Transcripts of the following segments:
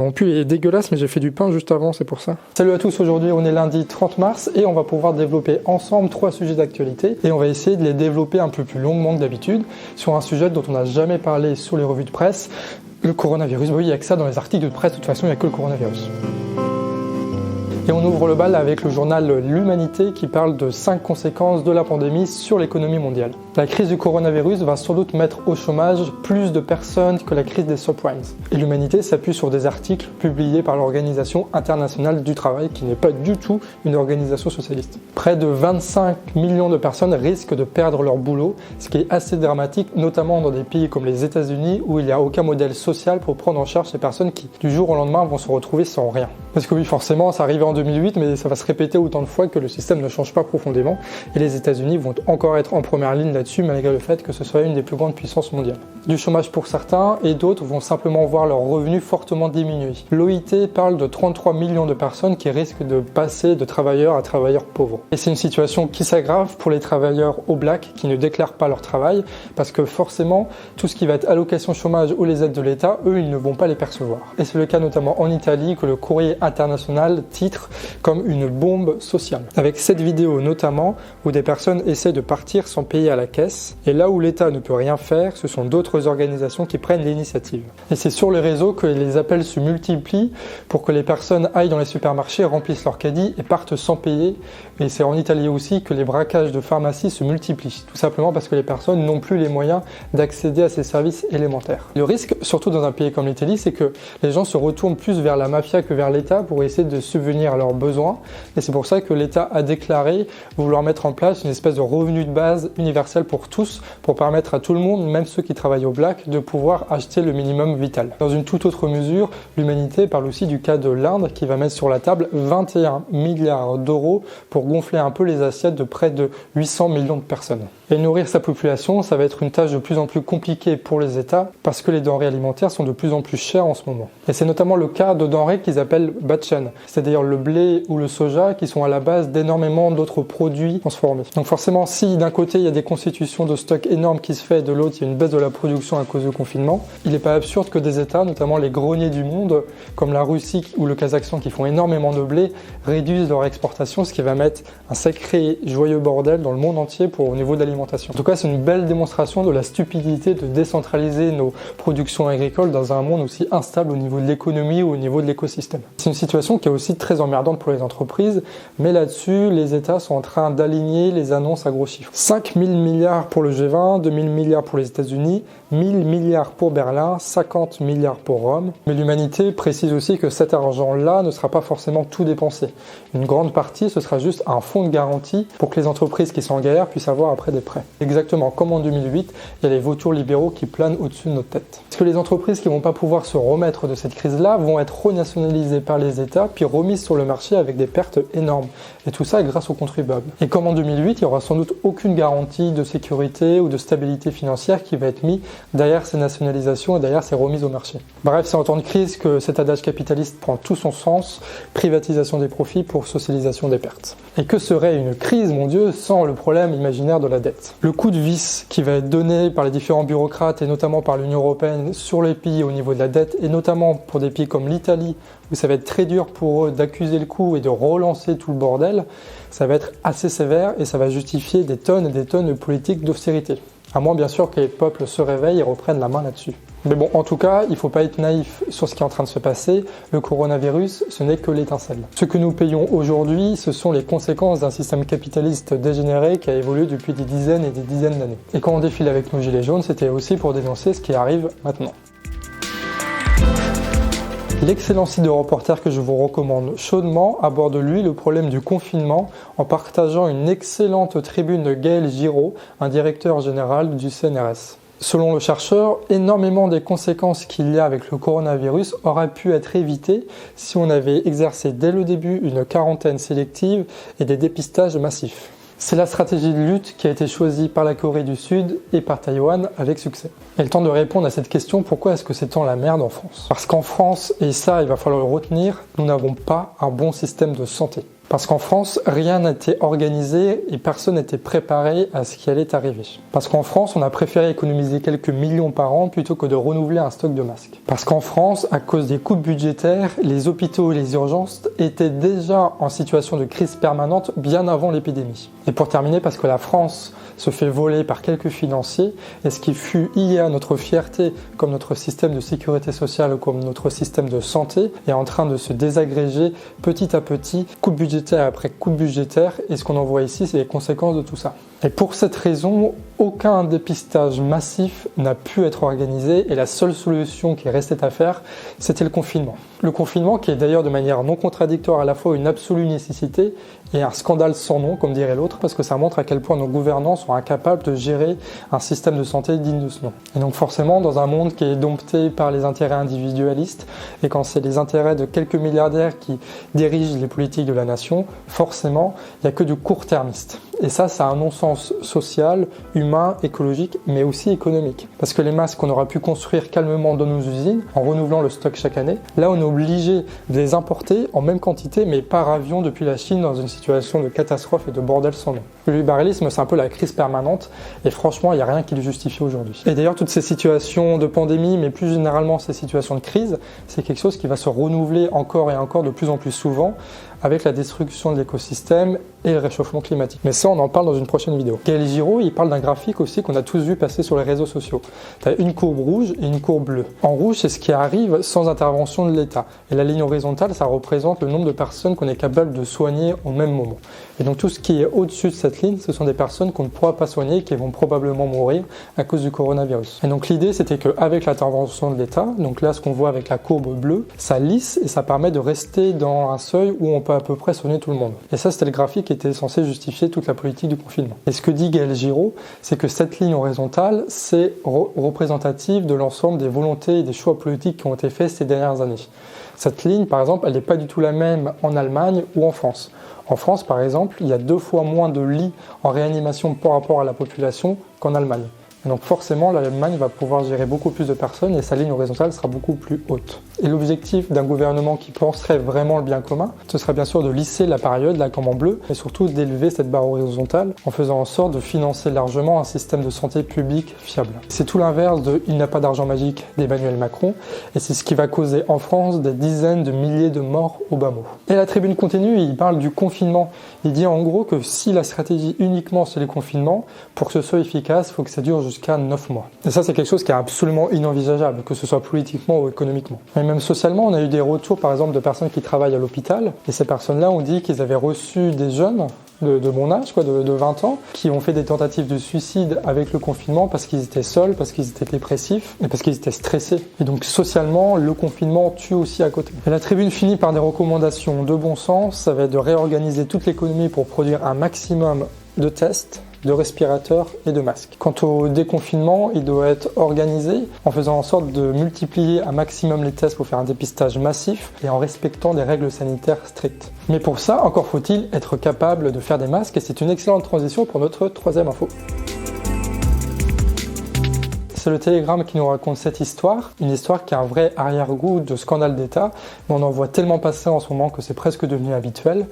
Mon pull est dégueulasse, mais j'ai fait du pain juste avant, c'est pour ça. Salut à tous, aujourd'hui on est lundi 30 mars et on va pouvoir développer ensemble 3 sujets d'actualité et on va essayer de les développer un peu plus longuement que d'habitude sur un sujet dont on n'a jamais parlé sur les revues de presse, le coronavirus. Oui, il n'y a que ça dans les articles de presse, de toute façon il n'y a que le coronavirus. Et on ouvre le bal avec le journal L'Humanité qui parle de 5 conséquences de la pandémie sur l'économie mondiale. La crise du coronavirus va sans doute mettre au chômage plus de personnes que la crise des subprimes. Et L'Humanité s'appuie sur des articles publiés par l'Organisation internationale du travail qui n'est pas du tout une organisation socialiste. Près de 25 millions de personnes risquent de perdre leur boulot, ce qui est assez dramatique, notamment dans des pays comme les États-Unis où il n'y a aucun modèle social pour prendre en charge ces personnes qui, du jour au lendemain, vont se retrouver sans rien. Parce que oui, forcément, ça arrivait en 2008, mais ça va se répéter autant de fois que le système ne change pas profondément. Et les États-Unis vont encore être en première ligne là-dessus, malgré le fait que ce soit une des plus grandes puissances mondiales. Du chômage pour certains, et d'autres vont simplement voir leurs revenus fortement diminuer. L'OIT parle de 33 millions de personnes qui risquent de passer de travailleurs à travailleurs pauvres. Et c'est une situation qui s'aggrave pour les travailleurs au black qui ne déclarent pas leur travail, parce que forcément, tout ce qui va être allocation chômage ou les aides de l'État, eux, ils ne vont pas les percevoir. Et c'est le cas notamment en Italie, que le Courrier international titre comme une bombe sociale. Avec cette vidéo notamment, où des personnes essaient de partir sans payer à la caisse, et là où l'État ne peut rien faire, ce sont d'autres organisations qui prennent l'initiative. Et c'est sur les réseaux que les appels se multiplient pour que les personnes aillent dans les supermarchés, remplissent leur caddie et partent sans payer. Et c'est en Italie aussi que les braquages de pharmacies se multiplient, tout simplement parce que les personnes n'ont plus les moyens d'accéder à ces services élémentaires. Le risque, surtout dans un pays comme l'Italie, c'est que les gens se retournent plus vers la mafia que vers l'État pour essayer de subvenir à leurs besoins. Et c'est pour ça que l'État a déclaré vouloir mettre en place une espèce de revenu de base universel pour tous, pour permettre à tout le monde, même ceux qui travaillent au black, de pouvoir acheter le minimum vital. Dans une toute autre mesure, l'Humanité parle aussi du cas de l'Inde qui va mettre sur la table 21 milliards d'euros pour gonfler un peu les assiettes de près de 800 millions de personnes. Et nourrir sa population, ça va être une tâche de plus en plus compliquée pour les États parce que les denrées alimentaires sont de plus en plus chères en ce moment. Et c'est notamment le cas de denrées qu'ils appellent batchen, c'est-à-dire le blé ou le soja qui sont à la base d'énormément d'autres produits transformés. Donc forcément, si d'un côté il y a des constitutions de stock énormes qui se fait, de l'autre il y a une baisse de la production à cause du confinement, il n'est pas absurde que des États, notamment les greniers du monde, comme la Russie ou le Kazakhstan qui font énormément de blé, réduisent leur exportation, ce qui va mettre un sacré joyeux bordel dans le monde entier au niveau de l'alimentation. En tout cas, c'est une belle démonstration de la stupidité de décentraliser nos productions agricoles dans un monde aussi instable au niveau de l'économie ou au niveau de l'écosystème. C'est une situation qui est aussi très emmerdante pour les entreprises, mais là-dessus, les États sont en train d'aligner les annonces à gros chiffres. 5 000 milliards pour le G20, 2 000 milliards pour les États-Unis, 1 000 milliards pour Berlin, 50 milliards pour Rome. Mais l'Humanité précise aussi que cet argent-là ne sera pas forcément tout dépensé. Une grande partie, ce sera juste un fonds de garantie pour que les entreprises qui sont en galère puissent avoir après des prêts. Exactement comme en 2008, il y a les vautours libéraux qui planent au-dessus de notre tête. Parce que les entreprises qui ne vont pas pouvoir se remettre de cette crise-là vont être renationalisées par les États, puis remises sur le marché avec des pertes énormes. Et tout ça grâce aux contribuables. Et comme en 2008, il n'y aura sans doute aucune garantie de sécurité ou de stabilité financière qui va être mise derrière ces nationalisations et derrière ces remises au marché. Bref, c'est en temps de crise que cet adage capitaliste prend tout son sens, privatisation des profits pour socialisation des pertes. Et que serait une crise, mon Dieu, sans le problème imaginaire de la dette? Le coup de vis qui va être donné par les différents bureaucrates et notamment par l'Union européenne sur les pays au niveau de la dette et notamment pour des pays comme l'Italie où ça va être très dur pour eux d'accuser le coup et de relancer tout le bordel, ça va être assez sévère et ça va justifier des tonnes et des tonnes de politiques d'austérité. À moins bien sûr que les peuples se réveillent et reprennent la main là-dessus. Mais bon, en tout cas, il ne faut pas être naïf sur ce qui est en train de se passer. Le coronavirus, ce n'est que l'étincelle. Ce que nous payons aujourd'hui, ce sont les conséquences d'un système capitaliste dégénéré qui a évolué depuis des dizaines et des dizaines d'années. Et quand on défile avec nos gilets jaunes, c'était aussi pour dénoncer ce qui arrive maintenant. L'excellent site de reporter que je vous recommande chaudement aborde lui le problème du confinement en partageant une excellente tribune de Gaël Giraud, un directeur général du CNRS. Selon le chercheur, énormément des conséquences qu'il y a avec le coronavirus auraient pu être évitées si on avait exercé dès le début une quarantaine sélective et des dépistages massifs. C'est la stratégie de lutte qui a été choisie par la Corée du Sud et par Taïwan avec succès. Et le temps de répondre à cette question, pourquoi est-ce que c'est tant la merde en France? Parce qu'en France, et ça il va falloir le retenir, nous n'avons pas un bon système de santé. Parce qu'en France, rien n'était organisé et personne n'était préparé à ce qui allait arriver. Parce qu'en France, on a préféré économiser quelques millions par an plutôt que de renouveler un stock de masques. Parce qu'en France, à cause des coupes budgétaires, les hôpitaux et les urgences étaient déjà en situation de crise permanente bien avant l'épidémie. Et pour terminer, parce que la France se fait voler par quelques financiers et ce qui fut hier notre fierté comme notre système de sécurité sociale ou comme notre système de santé est en train de se désagréger petit à petit, coupe budgétaire après coupe budgétaire, et ce qu'on en voit ici, c'est les conséquences de tout ça. Et pour cette raison, aucun dépistage massif n'a pu être organisé et la seule solution qui restait à faire, c'était le confinement. Le confinement qui est d'ailleurs de manière non contradictoire à la fois une absolue nécessité et un scandale sans nom, comme dirait l'autre, parce que ça montre à quel point nos gouvernants sont incapables de gérer un système de santé digne de ce nom. Et donc forcément, dans un monde qui est dompté par les intérêts individualistes, et quand c'est les intérêts de quelques milliardaires qui dirigent les politiques de la nation, forcément, il n'y a que du court-termiste. Et ça a un non-sens social, humain, écologique, mais aussi économique. Parce que les masques, on aura pu construire calmement dans nos usines, en renouvelant le stock chaque année. Là, on est obligé de les importer en même quantité, mais par avion depuis la Chine, dans une situation de catastrophe et de bordel sans nom. Le libéralisme, c'est un peu la crise permanente, et franchement, il n'y a rien qui le justifie aujourd'hui. Et d'ailleurs, toutes ces situations de pandémie, mais plus généralement ces situations de crise, c'est quelque chose qui va se renouveler encore et encore de plus en plus souvent, avec la destruction de l'écosystème et le réchauffement climatique. Mais ça, on en parle dans une prochaine vidéo. Gaël Giraud, il parle d'un graphique aussi qu'on a tous vu passer sur les réseaux sociaux. Tu as une courbe rouge et une courbe bleue. En rouge, c'est ce qui arrive sans intervention de l'État. Et la ligne horizontale, ça représente le nombre de personnes qu'on est capable de soigner au même moment. Et donc tout ce qui est au-dessus de cette ligne, ce sont des personnes qu'on ne pourra pas soigner et qui vont probablement mourir à cause du coronavirus. Et donc l'idée, c'était qu'avec l'intervention de l'État, donc là, ce qu'on voit avec la courbe bleue, ça lisse et ça permet de rester dans un seuil où on peut à peu près soigner tout le monde. Et ça, c'était le graphique qui était censé justifier toute la politique du confinement. Et ce que dit Gaël Giraud, c'est que cette ligne horizontale, c'est représentative de l'ensemble des volontés et des choix politiques qui ont été faits ces dernières années. Cette ligne, par exemple, elle n'est pas du tout la même en Allemagne ou en France. En France, par exemple, il y a 2 fois moins de lits en réanimation par rapport à la population qu'en Allemagne. Et donc forcément, l'Allemagne va pouvoir gérer beaucoup plus de personnes et sa ligne horizontale sera beaucoup plus haute. Et l'objectif d'un gouvernement qui penserait vraiment le bien commun, ce serait bien sûr de lisser la période, la courbe en bleu, et surtout d'élever cette barre horizontale en faisant en sorte de financer largement un système de santé publique fiable. C'est tout l'inverse de « il n'y a pas d'argent magique » d'Emmanuel Macron, et c'est ce qui va causer en France des dizaines de milliers de morts au bas mot. Et la tribune continue, il parle du confinement. Il dit en gros que si la stratégie uniquement c'est les confinements, pour que ce soit efficace, il faut que ça dure jusqu'à 9 mois. Et ça, c'est quelque chose qui est absolument inenvisageable, que ce soit politiquement ou économiquement. Et même socialement, on a eu des retours, par exemple, de personnes qui travaillent à l'hôpital, et ces personnes-là ont dit qu'ils avaient reçu des jeunes de mon âge, de 20 ans, qui ont fait des tentatives de suicide avec le confinement parce qu'ils étaient seuls, parce qu'ils étaient dépressifs et parce qu'ils étaient stressés. Et donc socialement, le confinement tue aussi à côté. Et la tribune finit par des recommandations de bon sens. Ça va être de réorganiser toute l'économie pour produire un maximum de tests, de respirateurs et de masques. Quant au déconfinement, il doit être organisé en faisant en sorte de multiplier un maximum les tests pour faire un dépistage massif et en respectant des règles sanitaires strictes. Mais pour ça, encore faut-il être capable de faire des masques et c'est une excellente transition pour notre troisième info. C'est le Télégramme qui nous raconte cette histoire, une histoire qui a un vrai arrière-goût de scandale d'État, mais on en voit tellement passer en ce moment que c'est presque devenu habituel.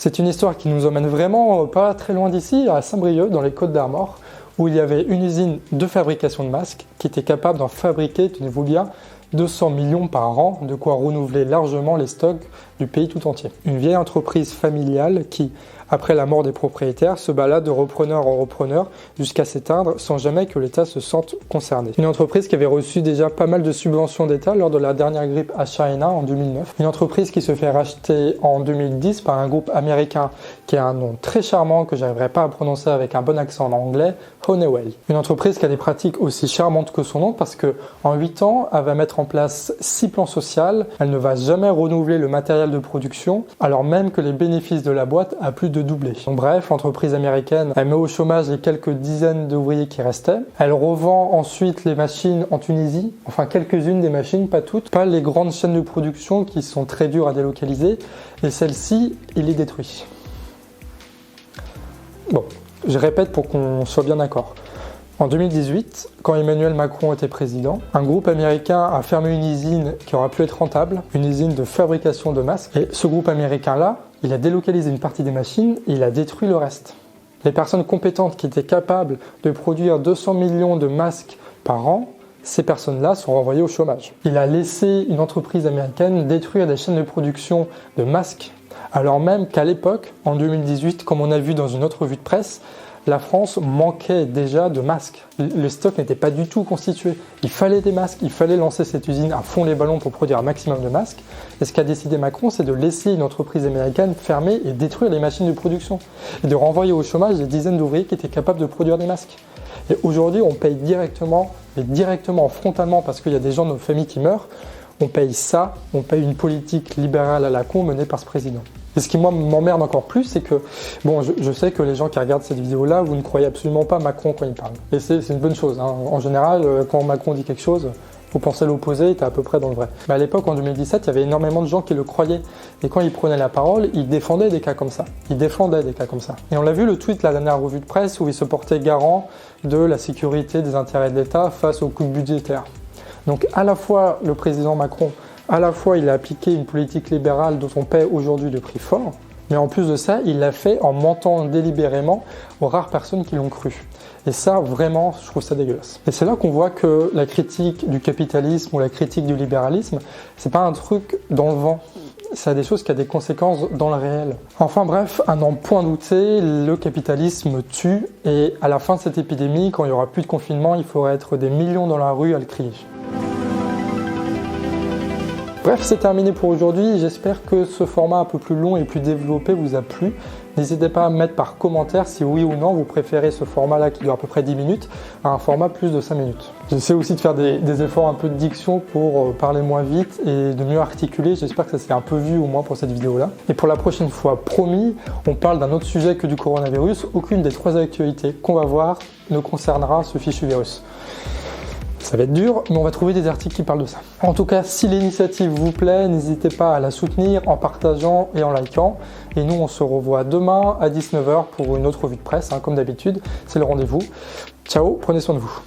C'est une histoire qui nous emmène vraiment pas très loin d'ici, à Saint-Brieuc, dans les Côtes-d'Armor, où il y avait une usine de fabrication de masques qui était capable d'en fabriquer, tenez-vous bien, 200 millions par an, de quoi renouveler largement les stocks du pays tout entier. Une vieille entreprise familiale qui, après la mort des propriétaires, se balade de repreneur en repreneur jusqu'à s'éteindre sans jamais que l'État se sente concerné. Une entreprise qui avait reçu déjà pas mal de subventions d'État lors de la dernière grippe H1N1 en 2009. Une entreprise qui se fait racheter en 2010 par un groupe américain qui a un nom très charmant que j'arriverai pas à prononcer avec un bon accent en anglais, Honeywell. Une entreprise qui a des pratiques aussi charmantes que son nom parce que en 8 ans, elle va mettre en place 6 plans sociaux, elle ne va jamais renouveler le matériel de production alors même que les bénéfices de la boîte a plus de doublé. Donc bref, l'entreprise américaine, elle met au chômage les quelques dizaines d'ouvriers qui restaient. Elle revend ensuite les machines en Tunisie, enfin quelques-unes des machines, pas toutes, pas les grandes chaînes de production qui sont très dures à délocaliser, et celle-ci, il les détruit. Bon, je répète pour qu'on soit bien d'accord. En 2018, quand Emmanuel Macron était président, un groupe américain a fermé une usine qui aura pu être rentable, une usine de fabrication de masques. Et ce groupe américain-là, il a délocalisé une partie des machines et il a détruit le reste. Les personnes compétentes qui étaient capables de produire 200 millions de masques par an, ces personnes-là sont renvoyées au chômage. Il a laissé une entreprise américaine détruire des chaînes de production de masques, alors même qu'à l'époque, en 2018, comme on a vu dans une autre revue de presse, la France manquait déjà de masques. Le stock n'était pas du tout constitué. Il fallait des masques, il fallait lancer cette usine à fond les ballons pour produire un maximum de masques. Et ce qu'a décidé Macron, c'est de laisser une entreprise américaine fermer et détruire les machines de production. Et de renvoyer au chômage des dizaines d'ouvriers qui étaient capables de produire des masques. Et aujourd'hui, on paye directement, frontalement, parce qu'il y a des gens de nos familles qui meurent, on paye ça, on paye une politique libérale à la con menée par ce président. Et ce qui moi m'emmerde encore plus, c'est que, bon, je sais que les gens qui regardent cette vidéo-là, vous ne croyez absolument pas Macron quand il parle. Et c'est une bonne chose, hein. En général, quand Macron dit quelque chose, vous pensez l'opposé, t'es à peu près dans le vrai. Mais à l'époque, en 2017, il y avait énormément de gens qui le croyaient. Et quand il prenait la parole, il défendait des cas comme ça. Et on l'a vu le tweet, la dernière revue de presse, où il se portait garant de la sécurité des intérêts de l'État face aux coûts budgétaires. Donc à la fois le président Macron, à la fois il a appliqué une politique libérale dont on paie aujourd'hui le prix fort, mais en plus de ça, il l'a fait en mentant délibérément aux rares personnes qui l'ont cru. Et ça, vraiment, je trouve ça dégueulasse. Et c'est là qu'on voit que la critique du capitalisme ou la critique du libéralisme, c'est pas un truc dans le vent. Ça a des choses qui ont des conséquences dans le réel. Enfin bref, à n'en point douter, le capitalisme tue et à la fin de cette épidémie, quand il n'y aura plus de confinement, il faudra être des millions dans la rue à le crier. Bref, c'est terminé pour aujourd'hui. J'espère que ce format un peu plus long et plus développé vous a plu. N'hésitez pas à me mettre par commentaire si oui ou non vous préférez ce format-là qui dure à peu près 10 minutes à un format plus de 5 minutes. J'essaie aussi de faire des efforts un peu de diction pour parler moins vite et de mieux articuler. J'espère que ça s'est un peu vu au moins pour cette vidéo-là. Et pour la prochaine fois, promis, on parle d'un autre sujet que du coronavirus. Aucune des 3 actualités qu'on va voir ne concernera ce fichu virus. Ça va être dur, mais on va trouver des articles qui parlent de ça. En tout cas, si l'initiative vous plaît, n'hésitez pas à la soutenir en partageant et en likant. Et nous, on se revoit demain à 19h pour une autre revue de presse, hein, comme d'habitude. C'est le rendez-vous. Ciao, prenez soin de vous.